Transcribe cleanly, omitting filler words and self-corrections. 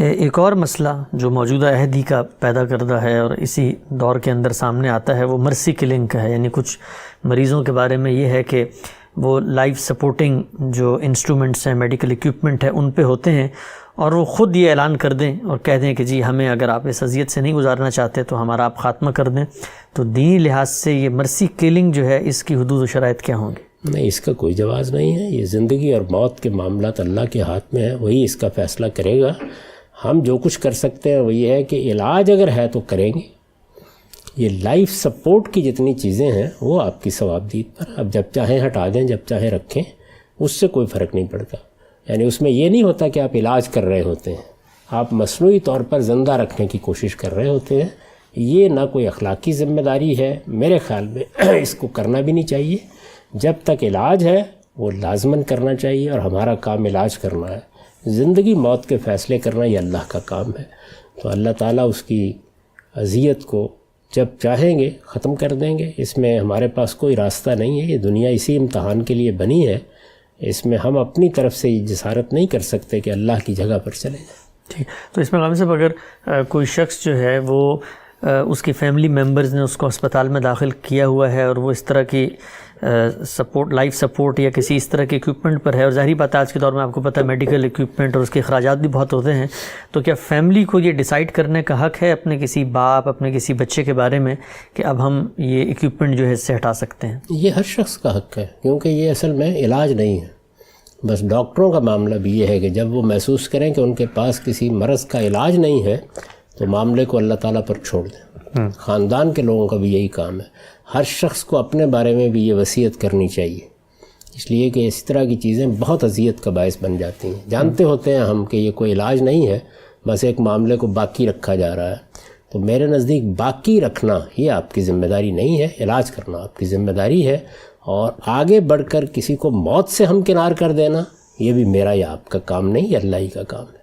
ایک اور مسئلہ جو موجودہ عہد ہی کا پیدا کردہ ہے اور اسی دور کے اندر سامنے آتا ہے وہ مرسی کلنگ کا ہے. یعنی کچھ مریضوں کے بارے میں یہ ہے کہ وہ لائف سپورٹنگ جو انسٹرومنٹس ہیں، میڈیکل ایکوپمنٹ ہے، ان پہ ہوتے ہیں اور وہ خود یہ اعلان کر دیں اور کہہ دیں کہ جی ہمیں اگر آپ اس اذیت سے نہیں گزارنا چاہتے تو ہمارا آپ خاتمہ کر دیں. تو دینی لحاظ سے یہ مرسی کلنگ جو ہے اس کی حدود و شرائط کیا ہوں گی؟ نہیں، اس کا کوئی جواز نہیں ہے. یہ زندگی اور موت کے معاملات اللہ کے ہاتھ میں ہے، وہی اس کا فیصلہ کرے گا. ہم جو کچھ کر سکتے ہیں وہ یہ ہے کہ علاج اگر ہے تو کریں گے. یہ لائف سپورٹ کی جتنی چیزیں ہیں وہ آپ کی ثوابدید پر، اب جب چاہیں ہٹا دیں، جب چاہیں رکھیں، اس سے کوئی فرق نہیں پڑتا. یعنی اس میں یہ نہیں ہوتا کہ آپ علاج کر رہے ہوتے ہیں، آپ مصنوعی طور پر زندہ رکھنے کی کوشش کر رہے ہوتے ہیں. یہ نہ کوئی اخلاقی ذمہ داری ہے میرے خیال میں، اس کو کرنا بھی نہیں چاہیے. جب تک علاج ہے وہ لازماً کرنا چاہیے، اور ہمارا کام علاج کرنا ہے. زندگی موت کے فیصلے کرنا یہ اللہ کا کام ہے. تو اللہ تعالیٰ اس کی اذیت کو جب چاہیں گے ختم کر دیں گے. اس میں ہمارے پاس کوئی راستہ نہیں ہے. یہ دنیا اسی امتحان کے لیے بنی ہے. اس میں ہم اپنی طرف سے یہ جسارت نہیں کر سکتے کہ اللہ کی جگہ پر چلے جائیں. ٹھیک. تو اس میں غالب صاحب اگر کوئی شخص جو ہے وہ اس کی فیملی ممبرز نے اس کو اسپتال میں داخل کیا ہوا ہے اور وہ اس طرح کی سپورٹ، لائف سپورٹ یا کسی اس طرح کے ایکوپمنٹ پر ہے، اور ظاہری بات ہے آج کے دور میں آپ کو پتہ ہے میڈیکل ایکوپمنٹ اور اس کے اخراجات بھی بہت ہوتے ہیں، تو کیا فیملی کو یہ ڈیسائیڈ کرنے کا حق ہے اپنے کسی باپ، اپنے کسی بچے کے بارے میں کہ اب ہم یہ ایکوپمنٹ جو ہے اس سے ہٹا سکتے ہیں؟ یہ ہر شخص کا حق ہے، کیونکہ یہ اصل میں علاج نہیں ہے. بس ڈاکٹروں کا معاملہ بھی یہ ہے کہ جب وہ محسوس کریں کہ ان کے پاس کسی مرض کا علاج نہیں ہے تو معاملے کو اللہ تعالیٰ پر چھوڑ دیں. خاندان کے لوگوں کا بھی یہی کام ہے. ہر شخص کو اپنے بارے میں بھی یہ وصیت کرنی چاہیے، اس لیے کہ اس طرح کی چیزیں بہت اذیت کا باعث بن جاتی ہیں. جانتے ہوتے ہیں ہم کہ یہ کوئی علاج نہیں ہے، بس ایک معاملے کو باقی رکھا جا رہا ہے. تو میرے نزدیک باقی رکھنا یہ آپ کی ذمہ داری نہیں ہے، علاج کرنا آپ کی ذمہ داری ہے. اور آگے بڑھ کر کسی کو موت سے ہمکنار کر دینا یہ بھی میرا یا آپ کا کام نہیں، اللہ ہی کا کام ہے.